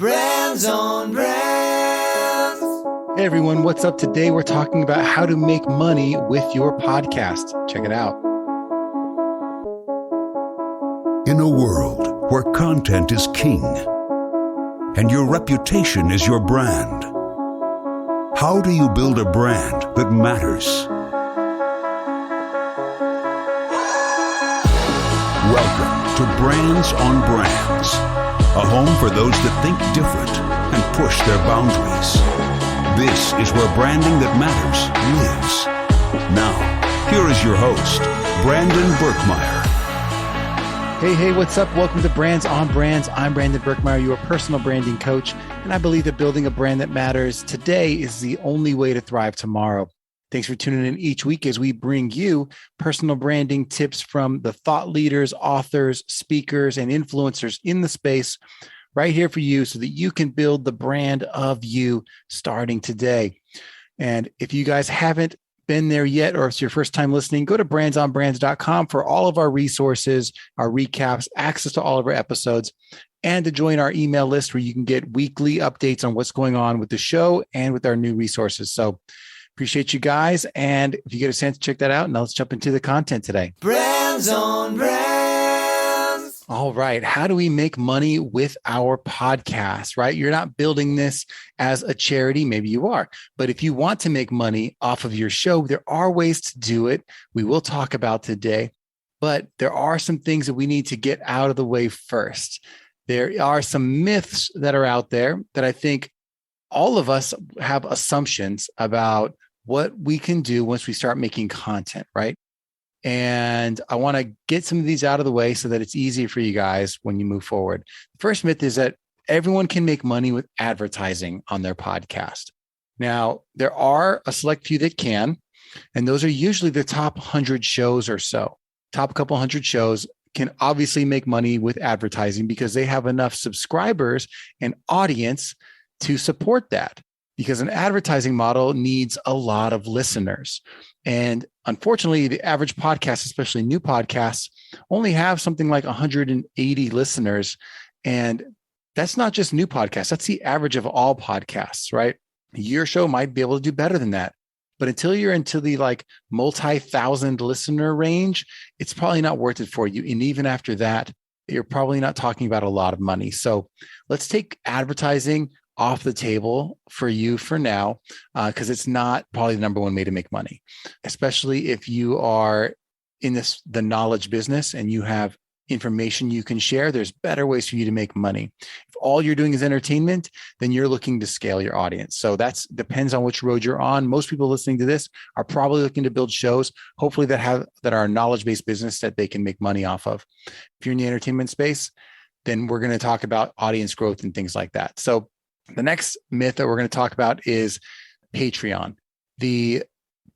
Brands on Brands. Hey everyone, what's up? Today we're talking about how to make money with your podcast. Check it out. In a world where content is king and your reputation is your brand, how do you build a brand that matters? Welcome to Brands on Brands, a home for those that think different and push their boundaries. This is where branding that matters lives. Now, here is your host, Brandon Birkmeyer. Hey, what's up? Welcome to Brands on Brands. I'm Brandon Birkmeyer, your personal branding coach, and I believe that building a brand that matters today is the only way to thrive tomorrow. Thanks for tuning in each week as we bring you personal branding tips from the thought leaders, authors, speakers, and influencers in the space right here for you so that you can build the brand of you starting today. And if you guys haven't been there yet, or it's your first time listening, go to brandsonbrands.com for all of our resources, our recaps, access to all of our episodes, and to join our email list where you can get weekly updates on what's going on with the show and with our new resources. So appreciate you guys. And if you get a chance to check that out, now let's jump into the content today. Brands on Brands. All right. How do we make money with our podcast, right? You're not building this as a charity. Maybe you are. But if you want to make money off of your show, there are ways to do it. We will talk about today. But there are some things that we need to get out of the way first. There are some myths that are out there that I think all of us have assumptions about what we can do once we start making content, right? And I want to get some of these out of the way so that it's easier for you guys when you move forward. The first myth is that everyone can make money with advertising on their podcast. Now, there are a select few that can, and those are usually the top 100 shows or so. Top couple hundred shows can obviously make money with advertising because they have enough subscribers and audience to support that, because an advertising model needs a lot of listeners. And unfortunately, the average podcast, especially new podcasts, only have something like 180 listeners. And that's not just new podcasts. That's the average of all podcasts, right? Your show might be able to do better than that. But until you're into the multi-thousand listener range, it's probably not worth it for you. And even after that, you're probably not talking about a lot of money. So let's take advertising off the table for you for now, because it's not probably the number one way to make money, especially if you are in the knowledge business and you have information you can share. There's better ways for you to make money. If all you're doing is entertainment, then you're looking to scale your audience. So that depends on which road you're on. Most people listening to this are probably looking to build shows, hopefully that are a knowledge-based business that they can make money off of. If you're in the entertainment space, then we're going to talk about audience growth and things like that. So the next myth that we're going to talk about is Patreon. The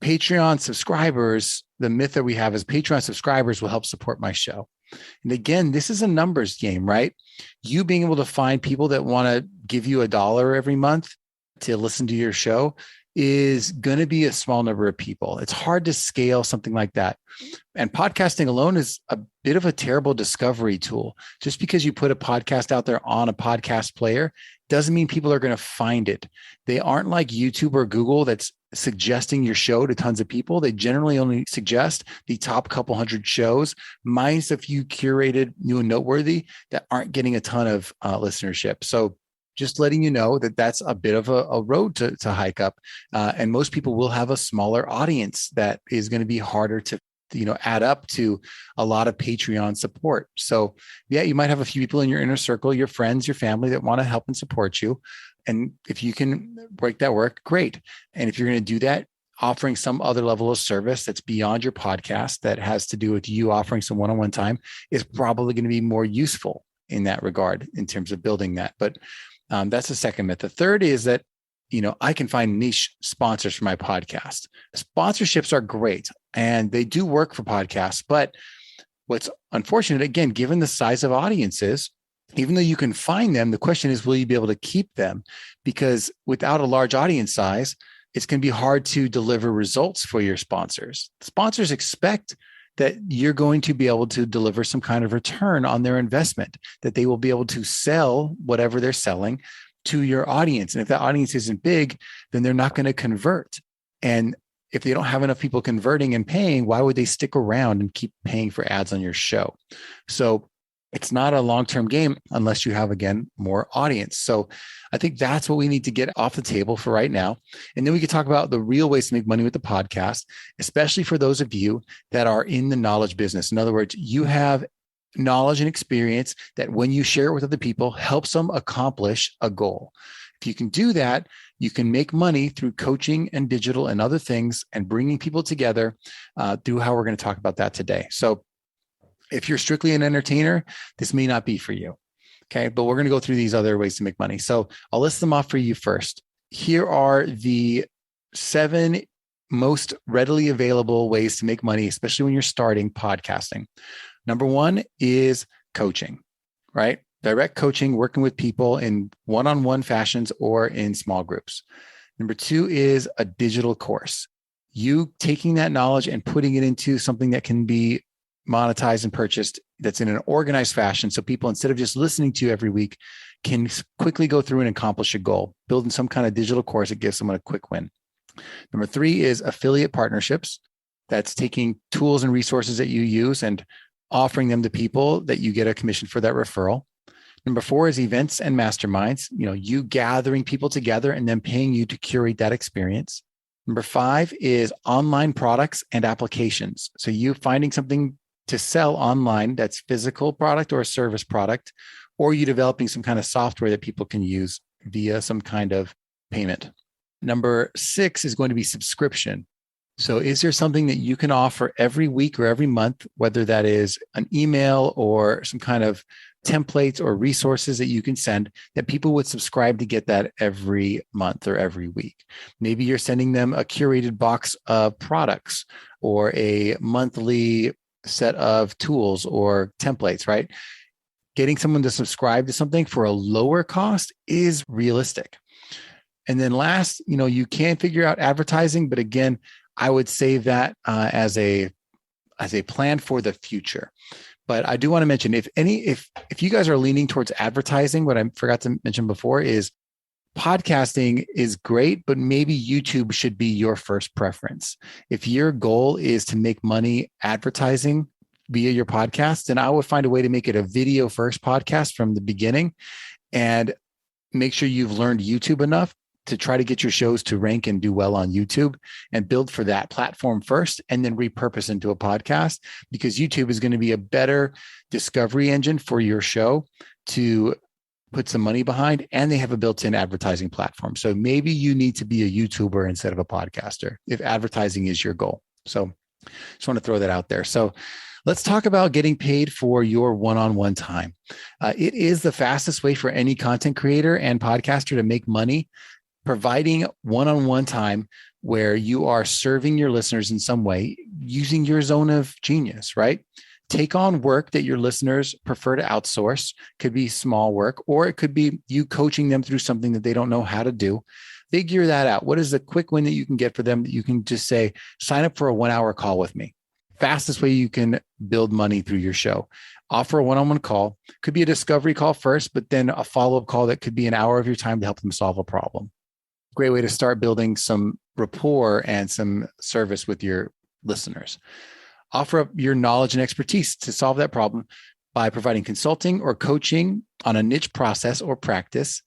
Patreon subscribers, the myth that we have is Patreon subscribers will help support my show. And again, this is a numbers game, right? You being able to find people that want to give you $1 every month to listen to your show is going to be a small number of people. It's hard to scale something like that. And podcasting alone is a bit of a terrible discovery tool. Just because you put a podcast out there on a podcast player doesn't mean people are going to find it. They aren't like YouTube or Google that's suggesting your show to tons of people. They generally only suggest the top couple hundred shows, minus a few curated, new and noteworthy that aren't getting a ton of listenership. So just letting you know that that's a bit of a road to hike up. And most people will have a smaller audience that is going to be harder to add up to a lot of Patreon support. So yeah, you might have a few people in your inner circle, your friends, your family that want to help and support you. And if you can break that work, great. And if you're going to do that, offering some other level of service that's beyond your podcast that has to do with you offering some one-on-one time is probably going to be more useful in that regard in terms of building that. But that's the second myth. The third is that I can find niche sponsors for my podcast. Sponsorships are great and they do work for podcasts. But what's unfortunate, again, given the size of audiences, even though you can find them, the question is, will you be able to keep them? Because without a large audience size, it's going to be hard to deliver results for your sponsors. Sponsors expect that you're going to be able to deliver some kind of return on their investment, that they will be able to sell whatever they're selling to your audience. And if that audience isn't big, then they're not going to convert. And if they don't have enough people converting and paying, why would they stick around and keep paying for ads on your show? So it's not a long-term game unless you have, again, more audience. So I think that's what we need to get off the table for right now. And then we could talk about the real ways to make money with the podcast, especially for those of you that are in the knowledge business. In other words, you have knowledge and experience that when you share it with other people, helps them accomplish a goal. If you can do that, you can make money through coaching and digital and other things and bringing people together through how we're going to talk about that today. So if you're strictly an entertainer, this may not be for you. Okay. But we're going to go through these other ways to make money. So I'll list them off for you first. Here are the 7 most readily available ways to make money, especially when you're starting podcasting. Number 1 is coaching, right? Direct coaching, working with people in one-on-one fashions or in small groups. Number 2 is a digital course. You taking that knowledge and putting it into something that can be monetized and purchased that's in an organized fashion. So people, instead of just listening to you every week, can quickly go through and accomplish a goal, building some kind of digital course that gives someone a quick win. Number 3 is affiliate partnerships. That's taking tools and resources that you use and offering them to people that you get a commission for that referral. Number 4 is events and masterminds, you gathering people together and then paying you to curate that experience. Number 5 is online products and applications. So you finding something to sell online that's physical product or a service product, or you developing some kind of software that people can use via some kind of payment. Number 6 is going to be subscription. So is there something that you can offer every week or every month, whether that is an email or some kind of templates or resources that you can send that people would subscribe to get that every month or every week? Maybe you're sending them a curated box of products or a monthly set of tools or templates, right? Getting someone to subscribe to something for a lower cost is realistic. And then last, you can figure out advertising, but again, I would save that as a plan for the future. But I do want to mention, if you guys are leaning towards advertising, what I forgot to mention before is podcasting is great, but maybe YouTube should be your first preference. If your goal is to make money advertising via your podcast, then I would find a way to make it a video first podcast from the beginning and make sure you've learned YouTube enough to try to get your shows to rank and do well on YouTube and build for that platform first and then repurpose into a podcast, because YouTube is going to be a better discovery engine for your show to put some money behind, and they have a built-in advertising platform. So maybe you need to be a YouTuber instead of a podcaster if advertising is your goal. So just want to throw that out there. So let's talk about getting paid for your one-on-one time. It is the fastest way for any content creator and podcaster to make money, providing one-on-one time where you are serving your listeners in some way using your zone of genius, right? Take on work that your listeners prefer to outsource. Could be small work, or it could be you coaching them through something that they don't know how to do. Figure that out. What is the quick win that you can get for them that you can just say, sign up for a 1-hour call with me? Fastest way you can build money through your show. Offer a one-on-one call. Could be a discovery call first, but then a follow-up call that could be an hour of your time to help them solve a problem. Great way to start building some rapport and some service with your listeners. Offer up your knowledge and expertise to solve that problem by providing consulting or coaching on a niche process or practice.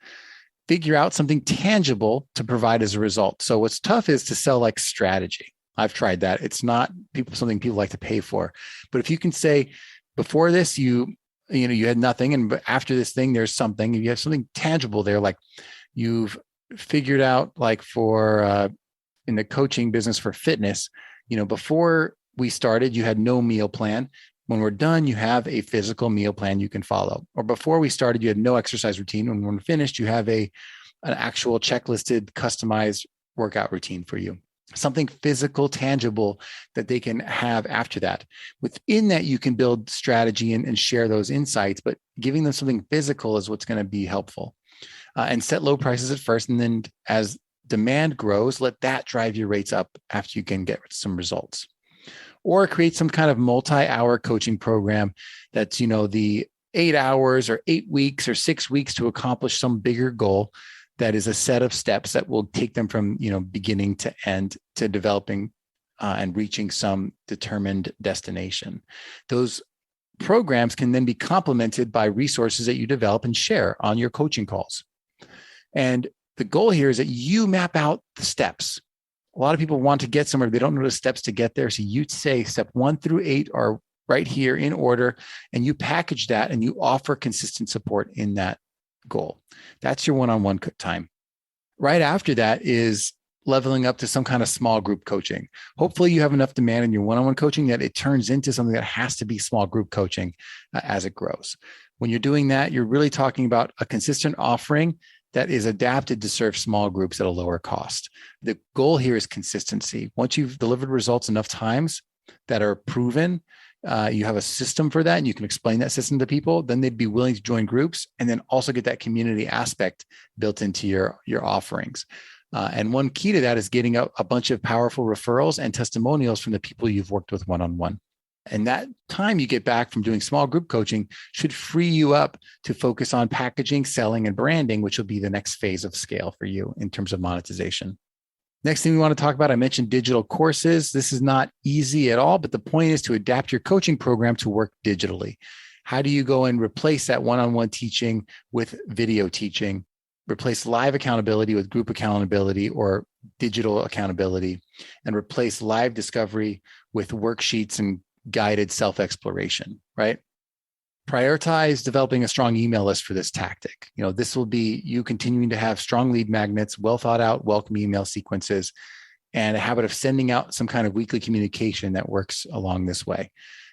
Figure out something tangible to provide as a result. So what's tough is to sell like strategy. I've tried that. It's not something people like to pay for. But if you can say, before this, you had nothing, and after this thing, there's something. If you have something tangible there, like you've figured out, like for in the coaching business for fitness, before we started, you had no meal plan. When we're done, you have a physical meal plan you can follow. Or before we started, you had no exercise routine. When we're finished, you have an actual checklisted, customized workout routine for you. Something physical, tangible that they can have after that. Within that, you can build strategy and share those insights, but giving them something physical is what's going to be helpful. And set low prices at first. And then as demand grows, let that drive your rates up after you can get some results. or create some kind of multi-hour coaching program that's, the 8 hours or 8 weeks or 6 weeks to accomplish some bigger goal that is a set of steps that will take them from, beginning to end to developing and reaching some determined destination. Those programs can then be complemented by resources that you develop and share on your coaching calls. And the goal here is that you map out the steps. A lot of people want to get somewhere. They don't know the steps to get there. So you say step 1 through 8 are right here in order, and you package that and you offer consistent support in that goal. That's your one-on-one time. Right after that is leveling up to some kind of small group coaching. Hopefully you have enough demand in your one-on-one coaching that it turns into something that has to be small group coaching as it grows. When you're doing that, you're really talking about a consistent offering that is adapted to serve small groups at a lower cost. The goal here is consistency. Once you've delivered results enough times that are proven, you have a system for that and you can explain that system to people, then they'd be willing to join groups and then also get that community aspect built into your offerings. And one key to that is getting a bunch of powerful referrals and testimonials from the people you've worked with one-on-one. And that time you get back from doing small group coaching should free you up to focus on packaging, selling, and branding, which will be the next phase of scale for you in terms of monetization. Next thing we want to talk about, I mentioned digital courses. This is not easy at all, but the point is to adapt your coaching program to work digitally. How do you go and replace that one-on-one teaching with video teaching, replace live accountability with group accountability or digital accountability, and replace live discovery with worksheets and guided self-exploration, right? Prioritize developing a strong email list for this tactic. This will be you continuing to have strong lead magnets, well thought out, welcome email sequences, and a habit of sending out some kind of weekly communication that works along this way.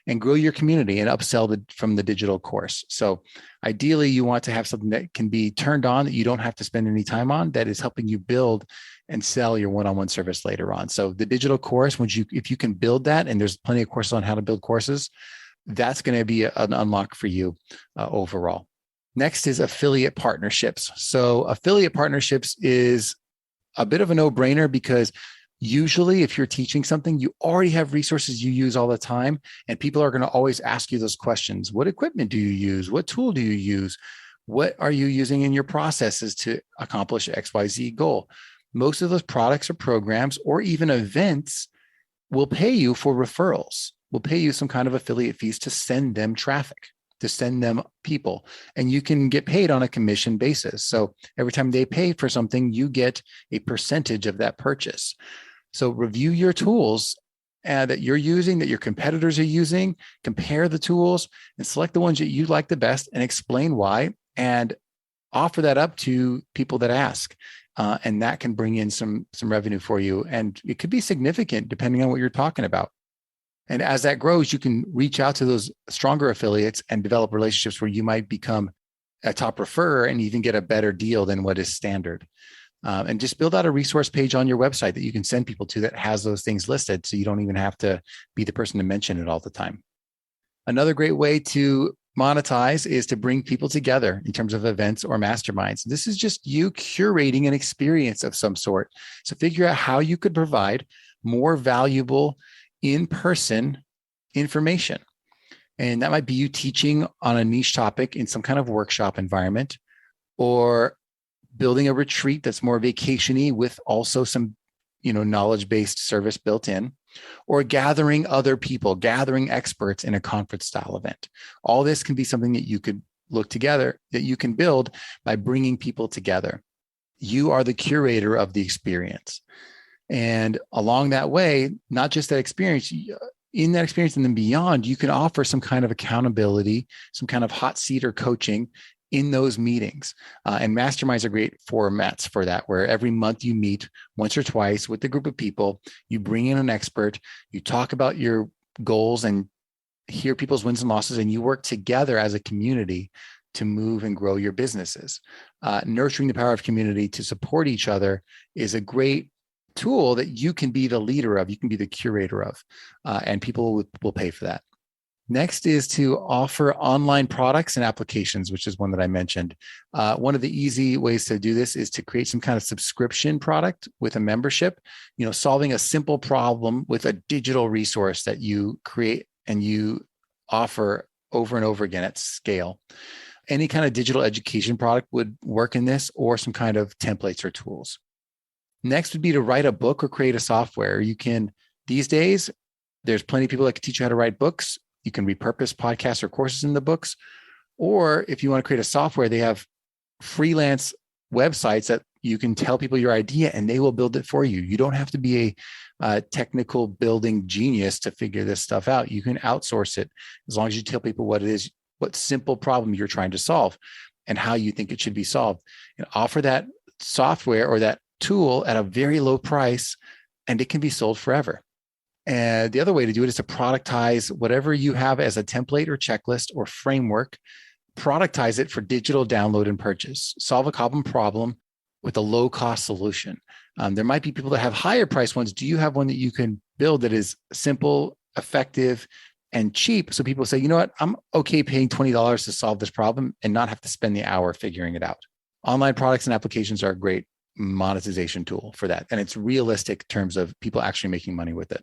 And grow your community and upsell from the digital course. So ideally, you want to have something that can be turned on that you don't have to spend any time on, that is helping you build and sell your one-on-one service later on. So the digital course, if you can build that, and there's plenty of courses on how to build courses, that's going to be an unlock for you overall. Next is affiliate partnerships. So affiliate partnerships is a bit of a no-brainer because usually if you're teaching something, you already have resources you use all the time, and people are going to always ask you those questions. What equipment do you use? What tool do you use? What are you using in your processes to accomplish XYZ goal? Most of those products or programs or even events will pay you for referrals, will pay you some kind of affiliate fees to send them traffic, to send them people. And you can get paid on a commission basis. So every time they pay for something, you get a percentage of that purchase. So review your tools that you're using, that your competitors are using, compare the tools and select the ones that you like the best and explain why, and offer that up to people that ask. And that can bring in some revenue for you. And it could be significant depending on what you're talking about. And as that grows, you can reach out to those stronger affiliates and develop relationships where you might become a top referrer and even get a better deal than what is standard. And just build out a resource page on your website that you can send people to that has those things listed, so you don't even have to be the person to mention it all the time. Another great way to monetize is to bring people together in terms of events or masterminds. This is just you curating an experience of some sort. So figure out how you could provide more valuable in-person information. And that might be you teaching on a niche topic in some kind of workshop environment, or building a retreat that's more vacation-y with also some, knowledge-based service built in, or gathering other people, gathering experts in a conference style event. All this can be something that you could look together, that you can build by bringing people together. You are the curator of the experience. And along that way, not just that experience, in that experience and then beyond, you can offer some kind of accountability, some kind of hot seat or coaching in those meetings. And masterminds are great formats for that, where every month you meet once or twice with a group of people, you bring in an expert, you talk about your goals and hear people's wins and losses, and you work together as a community to move and grow your businesses. Nurturing the power of community to support each other is a great tool that you can be the leader of, you can be the curator of, and people will pay for that. Next is to offer online products and applications, which is one that I mentioned. One of the easy ways to do this is to create some kind of subscription product with a membership, solving a simple problem with a digital resource that you create and you offer over and over again at scale. Any kind of digital education product would work in this, or some kind of templates or tools. Next would be to write a book or create a software. These days, there's plenty of people that can teach you how to write books. You can repurpose podcasts or courses in the books. Or if you want to create a software, they have freelance websites that you can tell people your idea and they will build it for you. You don't have to be a technical building genius to figure this stuff out. You can outsource it as long as you tell people what it is, what simple problem you're trying to solve and how you think it should be solved, and offer that software or that tool at a very low price, and it can be sold forever. And the other way to do it is to productize whatever you have as a template or checklist or framework, productize it for digital download and purchase. Solve a common problem with a low-cost solution. There might be people that have higher price ones. Do you have one that you can build that is simple, effective, and cheap? So people say, you know what, I'm okay paying $20 to solve this problem and not have to spend the hour figuring it out. Online products and applications are a great monetization tool for that. And it's realistic in terms of people actually making money with it.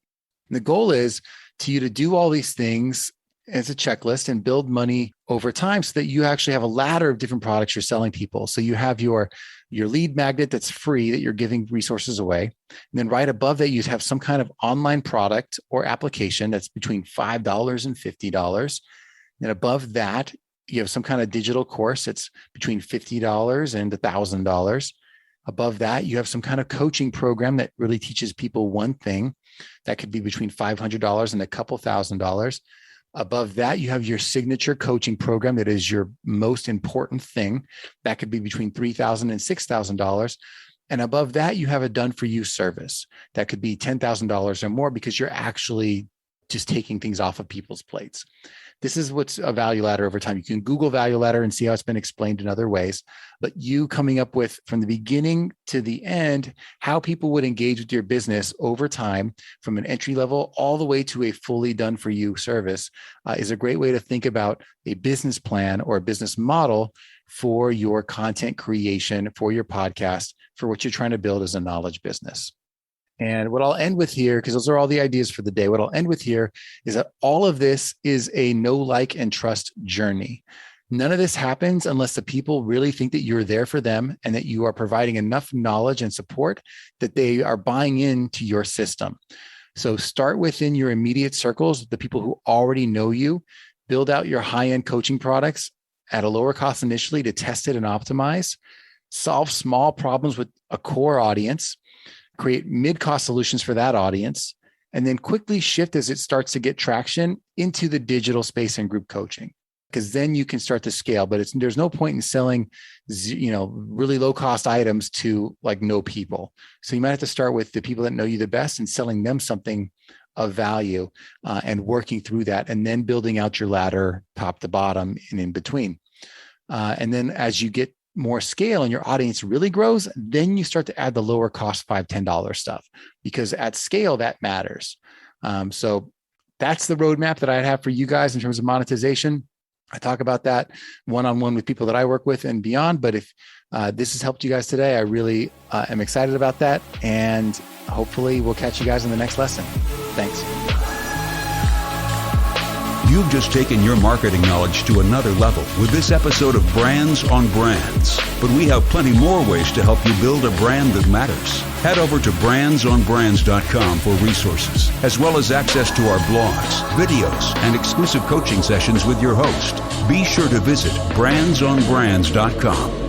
And the goal is to do all these things as a checklist and build money over time so that you actually have a ladder of different products you're selling people. So you have your lead magnet that's free that you're giving resources away. And then right above that, you have some kind of online product or application that's between $5 and $50. And above that, you have some kind of digital course that's between $50 and $1,000. Above that, you have some kind of coaching program that really teaches people one thing. That could be between $500 and a couple $1,000. Above that, you have your signature coaching program that is your most important thing. That could be between $3,000 and $6,000. And above that, you have a done-for-you service. That could be $10,000 or more because you're actually just taking things off of people's plates. This is what's a value ladder over time. You can Google value ladder and see how it's been explained in other ways, but you coming up with from the beginning to the end, how people would engage with your business over time from an entry level all the way to a fully done for you service is a great way to think about a business plan or a business model for your content creation, for your podcast, for what you're trying to build as a knowledge business. And what I'll end with here, because those are all the ideas for the day, what I'll end with here is that all of this is a know, like, and trust journey. None of this happens unless the people really think that you're there for them and that you are providing enough knowledge and support that they are buying into your system. So start within your immediate circles, the people who already know you, build out your high-end coaching products at a lower cost initially to test it and optimize, solve small problems with a core audience, create mid-cost solutions for that audience, and then quickly shift as it starts to get traction into the digital space and group coaching, because then you can start to scale. But there's no point in selling, really low-cost items to like no people. So you might have to start with the people that know you the best and selling them something of value and working through that, and then building out your ladder top to bottom and in between. And then as you get more scale and your audience really grows, then you start to add the lower cost $5, $10 stuff, because at scale that matters. So that's the roadmap that I'd have for you guys in terms of monetization. I talk about that one-on-one with people that I work with and beyond. But if this has helped you guys today, I really am excited about that. And hopefully we'll catch you guys in the next lesson. Thanks. You've just taken your marketing knowledge to another level with this episode of Brands on Brands. But we have plenty more ways to help you build a brand that matters. Head over to brandsonbrands.com for resources, as well as access to our blogs, videos, and exclusive coaching sessions with your host. Be sure to visit brandsonbrands.com.